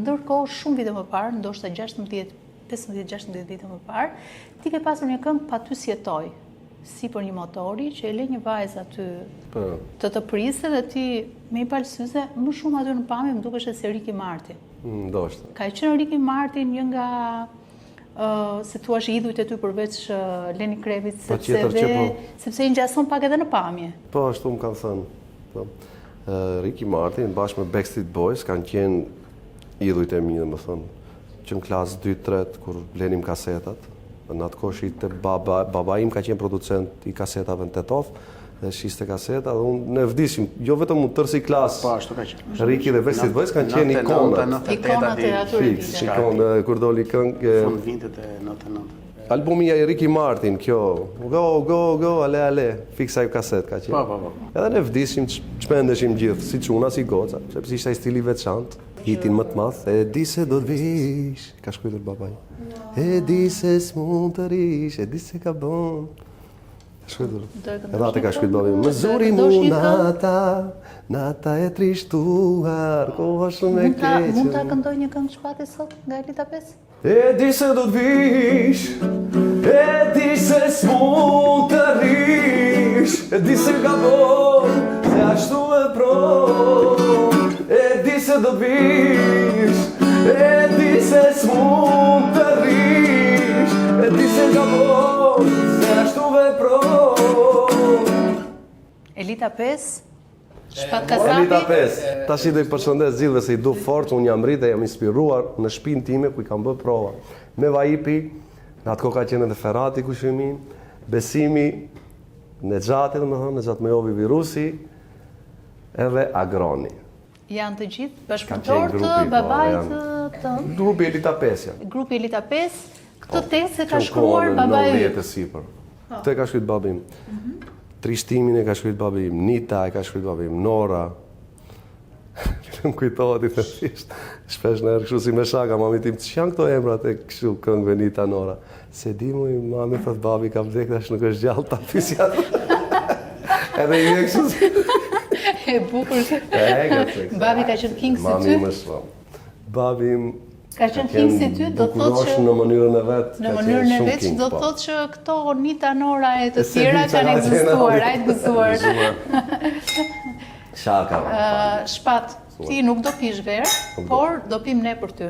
ndërkohë shumë vite më parë, ndoshta 15-16 vite më parë, ti ke pasur një këngë Pa ty si jetoj, si për një motori që e le një vajzë aty të prisë dhe ti me i palë syze, më shumë aty në pamje më dukesh si Ricky Martin. Ndoshta. Ka qenë Ricky Martin një nga se thua idhujt e ty përveç Lenny Kravitz, sepse i ngjason pak edhe në pamje. Po, ashtu më kanë thënë. Ricky Martin bashkë me Backstreet Boys kanë qenë idhujt e mi, dhe më thënë, që në klasë 2-3 kur blenim kasetat. Në atë kohë shite baba im ka qenë producent i kasetave në Tetov, dhe shiste kaseta, dhe unë ne vdisim, jo vetëm unë tërsi klasë. Po, ashtu ka qenë. Ricky dhe Backstreet Boys kanë qenë ikonat. Ikonat e atyre Fix, ikonë, kur doli këngë. Fund vintet e 99. Albumi i Ricky Martin, kjo, go, ale, fiksa i kaset ka qenë. Po. Edhe ne vdisim, çmendeshim gjithë, si çuna, si goca, sepse ishte ai stili veçantë. Hitin më të madh, e di se do të vish, ka shkruar babai. E di se s'mund të rish, e di se ka bën. Edhe atë ka shkruar babai. Më zuri mu nata e trishtuar, koha shumë e keqe. Mund ta këndoj një këngë shpati sot nga Elita 5? E di se do të vish, e di se s'mund të rish, e di se ka bën, se ashtu e pron. E di se do të vish, e di se s'mund të rish, e di se ka bën, se ashtu e pron. Elita 5, Shpat Kasapi. Elita 5. Tash i do i përshëndes gjithëve se i du fort, unë jam rritë e jam inspiruar në shtëpinë time ku i kam bërë prova. Me Vajipi, në atë kohë ka qenë edhe Ferrati Kushimin, Besimi, Nexhati, domethënë Nexhat Mejovi Virusi, edhe Agroni. Janë të gjithë bashkëpunëtor të babait të Grupi Elita 5 janë. Grupi Elita 5, këtë tekst e ka shkruar babai. Në 90 e sipër. Këtë ka shkruar babim. Trishtimin e ka shkruar babim, Nita e ka shkruar babim, Nora. Më kujtohet i thjesht. Shpesh në kështu si me shaka, mami tim, që janë këto emrat e kështu këngëve Nita, Nora? Se di mu, mami thot babi ka vdek, tash nuk është gjallë, ta pysja. Edhe i e kështu. E bukur. Babi ka qenë king si ty? Mami më shumë. Babi ka qenë king si ty, do të thotë që në mënyrën e vet. Në mënyrën e vet, do të thotë që këto Nita, Nora e të tjera kanë ekzistuar, ai të gëzuar. Shaka. Shpat, ti nuk do pish verë, por do pim ne për ty.